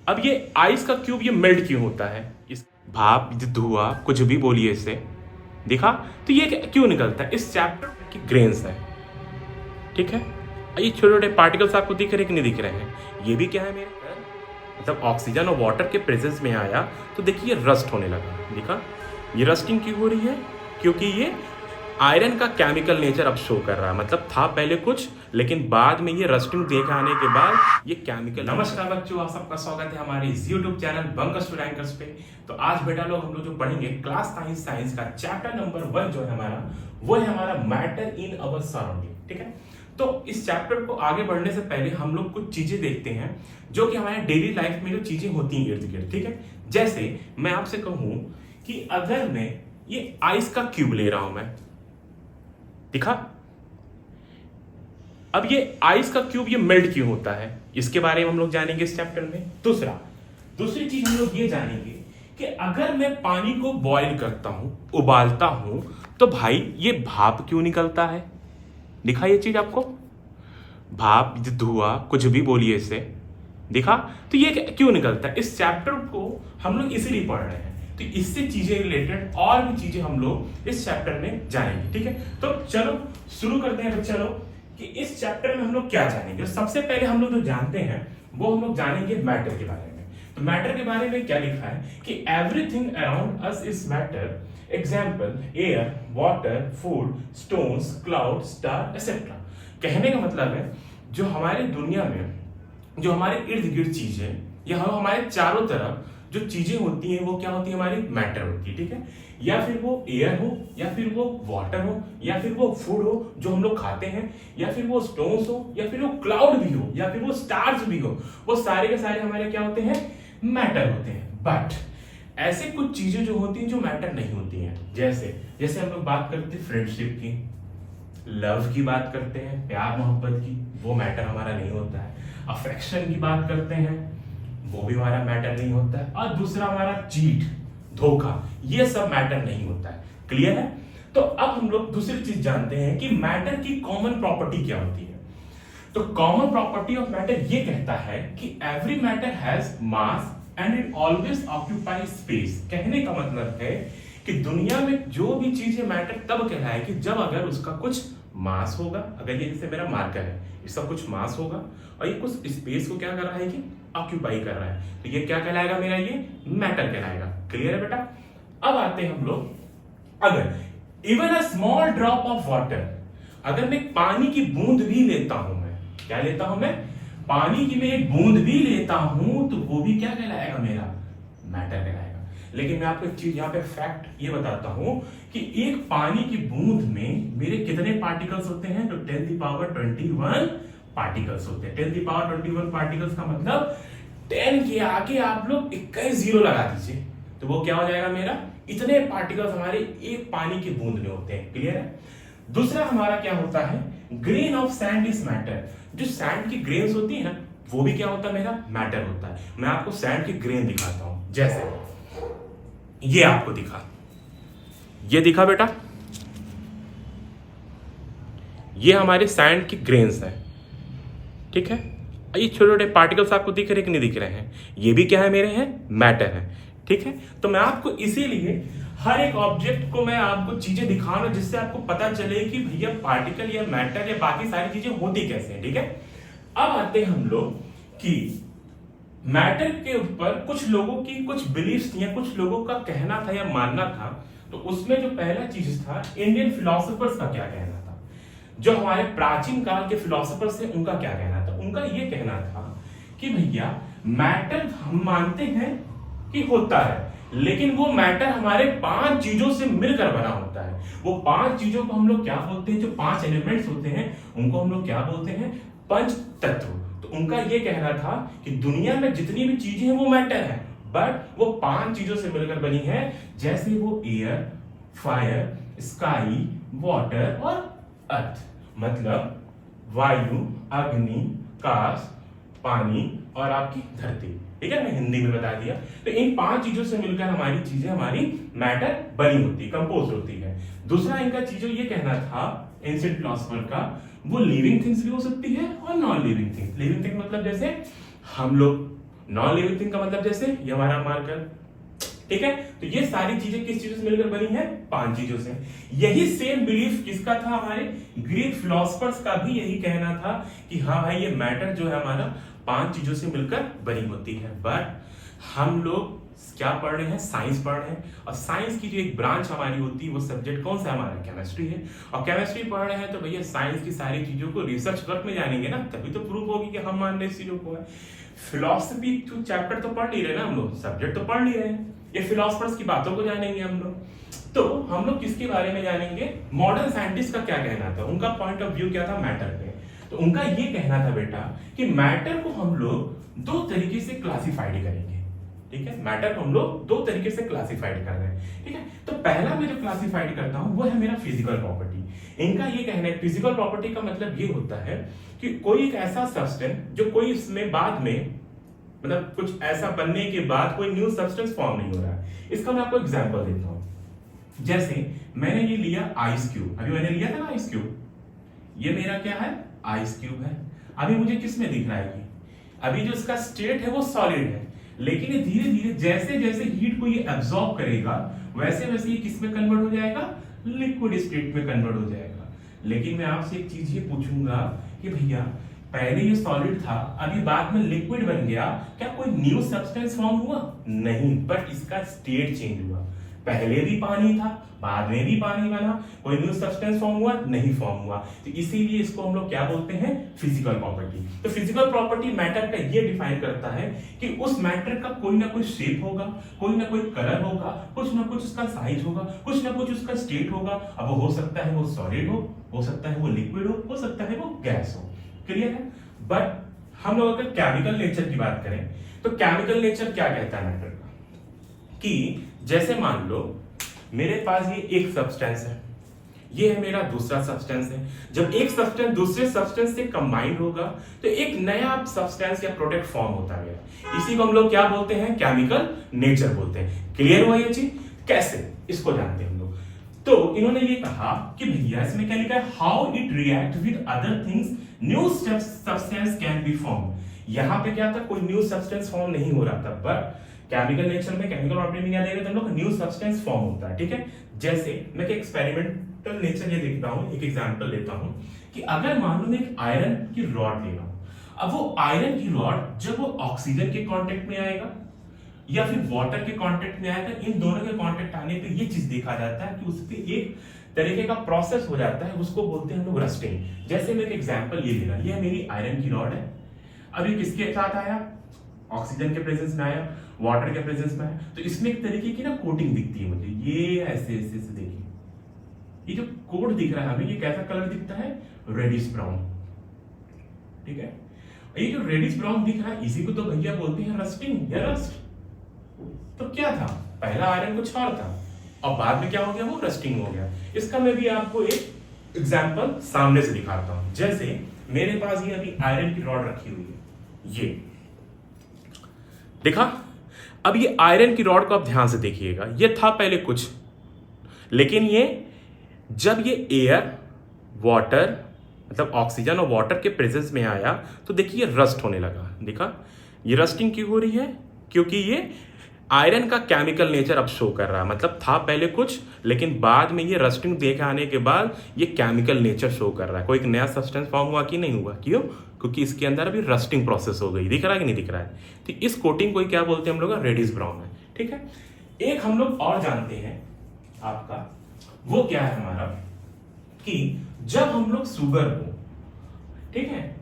अब ये आइस का क्यूब ये मेल्ट क्यों होता है? इस भाप, धुआं, कुछ भी बोलिए इससे, देखा? तो ये क्यों निकलता है? इस चैप्टर की ग्रेन्स है, ठीक है? ये छोटे छोटे पार्टिकल्स आपको दिख रहे कि नहीं दिख रहे हैं? ये भी क्या है मेरे मतलब ऑक्सीजन और वाटर के प्रेजेंस में आया तो देखिए रस्ट होने लगा, देखा? ये रस्टिंग क्यों हो रही है? क्योंकि ये आयरन का केमिकल नेचर अब शो कर रहा है। मतलब था पहले कुछ, लेकिन बाद में ये रस्टिंग देख आने के बाद ये केमिकल। नमस्कार बच्चों, आप सबका स्वागत है हमारे इस यूट्यूब चैनल बंग स्टूडेंट एंकर्स पे। तो आज बेटा लोग हम लोग जो पढ़ेंगे क्लास साइंस का चैप्टर नंबर 1 जो है हमारा, वो है हमारा मैटर इन अवर सराउंडिंग, ठीक है? तो इस चैप्टर को आगे बढ़ने से पहले हम लोग कुछ चीजें देखते हैं जो कि हमारे डेली लाइफ में जो चीजें होती हैं इर्द गिर्द, ठीक है? जैसे मैं आपसे कहूं कि अगर मैं ये आइस का क्यूब ले रहा हूं, मैं दिखा? अब ये आइस का क्यूब ये मेल्ट क्यों होता है, इसके बारे में हम लोग जानेंगे इस चैप्टर में। दूसरी चीज हम लोग ये जानेंगे कि अगर मैं पानी को बॉईल करता हूं, उबालता हूं, तो भाई ये भाप क्यों निकलता है? दिखा ये चीज आपको? भाप, धुआं, कुछ भी बोलिए इससे, दिखा? तो ये क्यों निकलता है? इस चैप्टर को हम लोग इसीलिए पढ़ रहे हैं, तो इससे चीजें रिलेटेड और भी चीजें हम लोग इस चैप्टर में जानेंगे, ठीक है? तो चलो शुरू करते हैं बच्चा लोग कि इस चैप्टर में हम लोग क्या जानेंगे। सबसे पहले हम लोग जो जानते हैं वो हम लोग जानेंगे मैटर के बारे में। तो मैटर के बारे में क्या लिखा है कि everything around us is matter, example air, water, food, stones, cloud, star etcetera. कहने का मतलब है जो हमारी दुनिया में, जो हमारे इर्द गिर्द चीजें या हमारे चारों तरफ जो चीजें होती हैं वो क्या होती है? हमारी मैटर होती है, ठीक है? या फिर वो एयर हो, या फिर वो वाटर हो, या फिर वो फूड हो जो हम लोग खाते हैं, या फिर वो स्टोन्स हो, या फिर वो क्लाउड भी हो, या फिर वो स्टार्स भी हो, वो सारे के सारे हमारे क्या होते हैं? मैटर होते हैं। बट ऐसे कुछ चीजें जो होती हैं जो मैटर नहीं होती हैं, जैसे जैसे हम लोग बात करते हैं फ्रेंडशिप की, लव की बात करते हैं, प्यार मोहब्बत की, वो मैटर हमारा नहीं होता है। अफेक्शन की बात करते हैं, वो भी हमारा मैटर नहीं होता है। और दूसरा हमारा चीट, धोखा, ये सब मैटर नहीं होता है। क्लियर है? तो अब हम लोग दूसरी चीज जानते हैं कि मैटर की कॉमन प्रॉपर्टी क्या होती है। तो कॉमन प्रॉपर्टी ऑफ मैटर ये कहता है कि every matter has mass and it always occupy space. कहने का मतलब है कि दुनिया में जो भी चीज है मैटर तब कहलाएगी जब अगर उसका कुछ मास होगा। अगर ये जैसे मेरा मार्कर है, इसका कुछ मास होगा और ये कुछ स्पेस को क्या कर रहा है कि ऑक्यूपाई कर रहा है, तो ये क्या कहलाएगा? मेरा ये मैटर कहलाएगा। क्लियर है बेटा? अब आते हैं हम लोग, अगर even a small drop of water, अगर मैं पानी की बूंद भी लेता हूं, मैं क्या लेता हूं? मैं पानी की मैं एक बूंद भी लेता हूं, तो वो भी क्या कहलाएगा? मेरा मैटर कहलाएगा। लेकिन मैं आपको एक चीज यहाँ पे फैक्ट ये बताता हूं कि एक पानी की बूंद में मेरे कितने पार्टिकल्स होते हैं? तो 10 की पावर 21 पार्टिकल्स होते हैं। 10 की पावर 21 पार्टिकल्स का मतलब 10 के आगे आप लोग 21 जीरो लगा दीजिए, तो वो क्या हो जाएगा? मेरा इतने पार्टिकल्स हमारे एक पानी की बूंद में होते हैं। क्लियर है? दूसरा हमारा क्या होता है? Grain of sand is matter. जो सैंड की ग्रेन्स होती है ना, वो भी क्या होता है? मेरा मैटर होता है। मैं आपको सैंड की ग्रेन दिखाता हूं, जैसे ये आपको दिखा, ये दिखा बेटा, ये हमारे सैंड की ग्रेन्स है, ठीक है? ये छोटे छोटे पार्टिकल्स आपको दिख रहे कि नहीं दिख रहे हैं? ये भी क्या है? मेरे हैं मैटर है, ठीक है? तो मैं आपको इसीलिए हर एक ऑब्जेक्ट को मैं आपको चीजें दिखा रहा हूं जिससे आपको पता चले कि भैया पार्टिकल या मैटर या बाकी सारी चीजें होती कैसे हैं, ठीक है? अब आते हैं हम लोग कि मैटर के ऊपर कुछ लोगों की कुछ बिलीफ्स थी या कुछ लोगों का कहना था या मानना था। तो उसमें जो पहला चीज था, इंडियन फिलोसोफर्स का क्या कहना था, जो हमारे प्राचीन काल के फिलोसोफर्स थे उनका क्या कहना था। उनका ये कहना था कि भैया मैटर हम मानते हैं कि होता है, लेकिन वो मैटर हमारे 5 चीजों से मिलकर बना होता है। वो 5 चीजों को हम लोग क्या बोलते हैं? जो 5 एलिमेंट्स होते हैं उनको हम लोग क्या बोलते हैं? पंच तत्व। तो उनका ये कहना था कि दुनिया में जितनी भी चीजें हैं वो मैटर है, बट वो 5 चीजों से मिलकर बनी है, जैसे वो एयर, फायर, स्काई, वाटर और अर्थ। मतलब वायु, अग्नि, काश, पानी और आपकी धरती, ठीक है? मैं हिंदी में बता दिया। तो इन 5 चीजों से मिलकर हमारी चीजें, हमारी मैटर बनी होती है, कंपोज होती है। दूसरा इनका चीजों ये कहना था एंशिएंट फिलोसोफर का, वो लिविंग थिंग्स भी हो सकती है और non living things. Living thing मतलब जैसे हम लोग नॉन लिविंग थिंग का मतलब जैसे ये हमारा मार्कर, ठीक है। तो ये सारी चीजें किस चीजों से मिलकर बनी है? 5 चीजों से। यही सेम बिलीफ किसका था? हमारे ग्रीक फिलोसफर्स का भी यही कहना था कि हाँ भाई ये मैटर जो है हमारा 5 चीजों से मिलकर बनी होती है। बट हम लोग क्या पढ़ रहे हैं? साइंस पढ़ रहे हैं, और साइंस की जो एक ब्रांच हमारी होती है वो सब्जेक्ट कौन सा? हमारा केमिस्ट्री है। और केमिस्ट्री पढ़ रहे हैं तो भैया साइंस की सारी चीजों को रिसर्च वर्क में जानेंगे ना, तभी तो प्रूफ होगी कि हम मान रहे इस चीजों को है। फिलोसफी चैप्टर तो पढ़ नहीं रहे ना हम लोग, सब्जेक्ट तो पढ़ नहीं रहे हैं, ये फिलोसफर्स की बातों को जानेंगे हम लोग। तो हम लोग किसके बारे में जानेंगे? मॉडर्न साइंटिस्ट का क्या कहना था, उनका पॉइंट ऑफ व्यू क्या था मैटर पे। तो उनका ये कहना था बेटा कि मैटर को हम लोग 2 तरीके से क्लासिफाइड करेंगे, ठीक है। मैटर को हम लोग 2 तरीके से क्लासिफाइड कर रहे हैं, ठीक है। तो पहला मैं जो क्लासिफाइड करता हूं वो है मेरा फिजिकल प्रॉपर्टी। इनका ये कहना है फिजिकल प्रॉपर्टी का मतलब ये होता है कि कोई एक ऐसा सब्सटेंस जो कोई इसमें बाद में मतलब कुछ ऐसा बनने के बाद कोई न्यू सब्सटेंस फॉर्म नहीं हो रहा है। इसका मैं आपको एग्जांपल देता हूं। जैसे मैंने ये लिया आइस क्यूब, अभी मैंने लिया था ना आइस क्यूब, ये मेरा क्या है? आइस क्यूब है। अभी मुझे किस में दिख रहा है? अभी जो इसका स्टेट है वो सॉलिड है, लेकिन ये धीरे धीरे जैसे जैसे हीट को ये एब्सॉर्ब करेगा वैसे वैसे ये किस में कन्वर्ट हो जाएगा? लिक्विड स्टेट में कन्वर्ट हो जाएगा। लेकिन मैं आपसे एक चीज ये पूछूंगा कि भैया पहले ये सॉलिड था, अभी बाद में लिक्विड बन गया, क्या कोई न्यू सब्सटेंस फॉर्म हुआ? नहीं, बट इसका स्टेट चेंज हुआ। पहले भी पानी था, बाद में भी पानी बना, कोई न्यू सब्सटेंस फॉर्म हुआ? नहीं फॉर्म हुआ। तो इसीलिए इसको हम लोग क्या बोलते हैं? Physical property. तो फिजिकल प्रॉपर्टी मैटर का ये डिफाइन करता है कि उस मैटर का कोई ना कोई शेप होगा, कोई ना कोई कलर होगा, कुछ ना कुछ उसका साइज होगा, कुछ ना कुछ उसका स्टेट होगा। अब वो हो सकता है वो सॉलिड हो सकता है वो लिक्विड हो सकता है वो गैस हो। क्लियर है? बट हम लोग अगर केमिकल नेचर की बात करें तो केमिकल नेचर क्या कहता है मैटर का? कि जैसे मान लो मेरे पास ये एक सब्सटेंस है, ये है मेरा दूसरा सब्सटेंस है। जब एक सब्सटेंस दूसरे सब्सटेंस से कंबाइंड होगा तो एक नया सब्सटेंस या प्रोडक्ट फॉर्म होता है। इसी को हम लोग क्या बोलते हैं? केमिकल नेचर बोलते हैं। क्लियर हुआ ये चीज? कैसे, इसको जानते हैं हम लोग। तो इन्होंने ये कहा कि भैया इसमें क्या लिखा है? How it react with other things new substance can be form. यहां पे क्या था? कोई न्यू सब्सटेंस फॉर्म नहीं हो रहा था, बट केमिकल नेचर में केमिकल प्रॉपर्टी में क्या देगा तो हम लोग न्यू सब्सटेंस फॉर्म होता है, ठीक है। जैसे मैं एक एक्सपेरिमेंटल नेचर ये देखता हूं, एक एग्जांपल लेता हूं कि अगर मान लो मैं एक आयरन की रॉड ले रहा हूं, अब वो आयरन की रॉड जब वो ऑक्सीजन के कांटेक्ट में आएगा या फिर वाटर के कांटेक्ट में आएगा, इन दोनों के कांटेक्ट आने पे ये चीज देखा जाता है कि उस पे एक तरीके का प्रोसेस हो जाता है, उसको बोलते हैं हम लोग रस्टिंग। जैसे मैं एक एग्जांपल ये ले रहा, ये मेरी आयरन की रॉड है, अभी किसके साथ आया? ऑक्सीजन के प्रेजेंस में आया, वाटर के प्रेजेंस में आया, तो इसमें एक तरीके की ना कोटिंग दिखती है मुझे, ये ऐसे ऐसे ऐसे देखिए, ये जो कोट दिख रहा है हमें, ये कैसा कलर दिखता है? रेडिश ब्राउन, ठीक है। ये जो रेडिश ब्राउन दिख रहा है इसी को तो भैया बोलते हैं रस्टिंग या रस्ट। तो क्या था? पहला आयरन कुछ और था और बाद में क्या हो गया? वो रस्टिंग हो गया। इसका मैं भी आपको एक एग्जांपल सामने से दिखाता हूं। जैसे मेरे पास ये अभी आयरन की रॉड रखी हुई है, ये देखा। अब ये आयरन की रॉड को आप ध्यान से देखिएगा, ये था पहले कुछ, लेकिन ये जब ये एयर वाटर मतलब ऑक्सीजन और वाटर के प्रेजेंस में आया तो देखिए रस्ट होने लगा। देखा ये रस्टिंग क्यों हो रही है? क्योंकि ये आयरन का केमिकल नेचर अब शो कर रहा है, मतलब था पहले कुछ लेकिन बाद में ये रस्टिंग देखे आने के बाद ये केमिकल नेचर शो कर रहा है। कोई एक नया सब्सटेंस फॉर्म हुआ कि नहीं हुआ? क्यों? क्योंकि इसके अंदर अभी रस्टिंग प्रोसेस हो गई। दिख रहा है कि नहीं दिख रहा है? तो इस कोटिंग को क्या बोलते हैं हम लोग? रेडिश ब्राउन है, ठीक है। एक हम लोग और जानते हैं आपका, वो क्या है हमारा कि जब हम लोग शुगर को, ठीक है,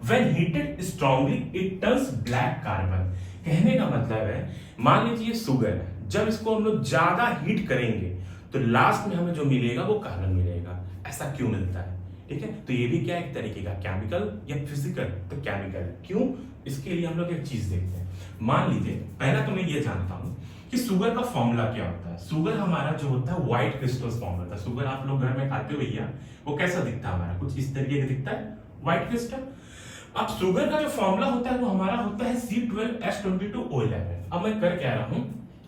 when heated strongly it turns black carbon। कहने का मतलब है मान लीजिए शुगर है, जब इसको हम लोग ज्यादा हीट करेंगे तो लास्ट में हमें जो मिलेगा वो कार्बन मिलेगा। ऐसा क्यों मिलता है? ठीक है, तो ये भी क्या एक तरीके का केमिकल या फिजिकल? तो केमिकल। क्यों? इसके लिए हम लोग एक चीज देखते हैं। मान लीजिए पहला तो मैं ये जानता हूं कि शुगर का फॉर्मूला क्या होता है। शुगर हमारा जो होता है व्हाइट क्रिस्टल्स फॉर्म होता है। शुगर आप लोग घर में खाते हो भैया, वो कैसा दिखता है हमारा? कुछ इस तरीके का दिखता है, व्हाइट क्रिस्टल। अब शुगर का जो फॉर्मूला होता है वो हमारा होता है C12H22O11। अब मैं कर क्या रहा हूं,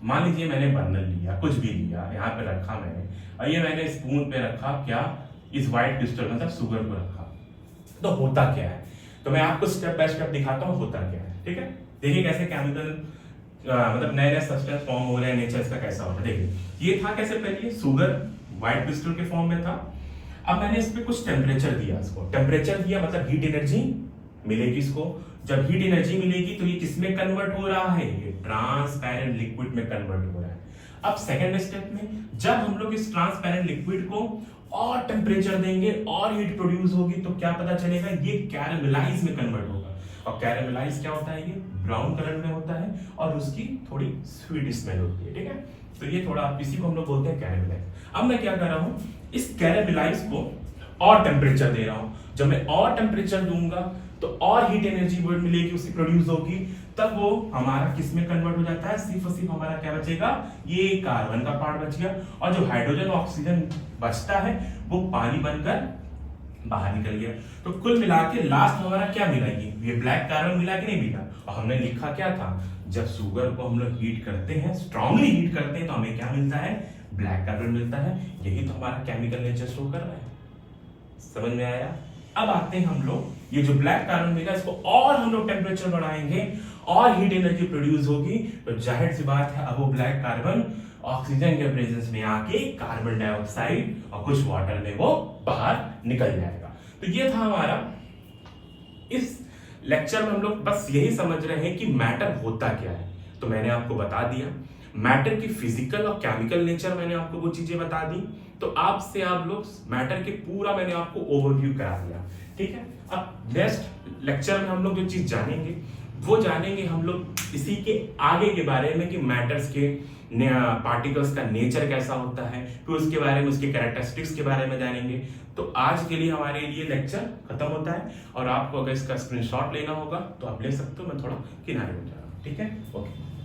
मान लीजिए मैंने बर्नर लिया, कुछ भी लिया, यहाँ पे रखा मैंने, और ये मैंने स्पून पे रखा क्या, इस व्हाइट क्रिस्टल मतलब शुगर को रखा। तो होता क्या है? तो मैं आपको स्टेप बाय स्टेप दिखाता हूँ होता क्या है, ठीक है। देखिए कैसे केमिकल मतलब नए नए सब्सटेंस फॉर्म हो रहे हैं, नेचर इसका कैसा होता है। देखिए ये था कैसे, पहले शुगर व्हाइट क्रिस्टल के फॉर्म में था। अब मैंने इस पे कुछ टेम्परेचर दिया, इसको टेम्परेचर दिया मतलब हीट एनर्जी मिलेगी इसको। जब हीट एनर्जी मिलेगी तो ये किस में कन्वर्ट हो रहा है, ये ट्रांसपेरेंट लिक्विड में कन्वर्ट हो रहा है। अब सेकंड स्टेप में जब हम लोग इस ट्रांसपेरेंट लिक्विड को और टेम्परेचर देंगे और हीट प्रोड्यूस होगी तो क्या पता चलेगा, ये कैरामेलाइज में कन्वर्ट होगा। और कैरामेलाइज क्या होता है, ये ब्राउन कलर में होता है और उसकी थोड़ी स्वीट स्मेल होती है, ठीक है। तो ये थोड़ा इसी को हम लोग बोलते हैं कैरामेलाइज। अब मैं क्या कर रहा हूं, इस कैरामेलाइज को और टेम्परेचर दे रहा हूं। जब मैं और टेम्परेचर दूंगा तो और हीट एनर्जी मिलेगी, उसकी प्रोड्यूस होगी, तब वो हमारा किस में कन्वर्ट हो जाता है, सिर्फ और सिर्फ हमारा क्या बचेगा, ये कार्बन का पार्ट बच गया। और जो हाइड्रोजन ऑक्सीजन बचता है वो पानी बनकर बाहर निकल गया। तो कुल मिला के लास्ट हमारा क्या मिला, ये ब्लैक कार्बन मिला कि नहीं मिला। और हमने लिखा क्या था, जब शुगर को हम लोग हीट करते हैं, स्ट्रांगली हीट करते हैं, तो हमें क्या मिलता है, ब्लैक कार्बन मिलता है। यही तो हमारा केमिकल नेचर शो कर रहा है। समझ में आया। अब आते हैं हम लोग, ये जो ब्लैक कार्बन मिला इसको और हम लोग टेम्परेचर बढ़ाएंगे और हीट एनर्जी प्रोड्यूस होगी, तो जाहिर सी बात है अब वो ब्लैक कार्बन ऑक्सीजन के प्रेजेंस में आके कार्बन डाइऑक्साइड और कुछ वाटर में वो बाहर निकल जाएगा। तो ये था हमारा, इस लेक्चर में हम लोग बस यही समझ रहे हैं कि मैटर होता क्या है। तो मैंने आपको बता दिया मैटर की फिजिकल और केमिकल नेचर, मैंने आपको वो चीजें बता दी। तो आपसे आप लोग मैटर के पूरा मैंने आपको ओवरव्यू करा दिया, ठीक है। अब नेक्स्ट लेक्चर में हम लोग जो चीज जानेंगे वो जानेंगे हम लोग इसी के आगे के बारे में कि मैटर्स के पार्टिकल्स का नेचर कैसा होता है, फिर उसके बारे में, उसके कैरेक्टरिस्टिक्स के बारे में जानेंगे। तो आज के लिए हमारे लिए लेक्चर खत्म होता है। और आपको अगर इसका स्क्रीनशॉट लेना होगा तो आप ले सकते हो, मैं थोड़ा किनारे हो जा रहा हूँ, ठीक है, ओके।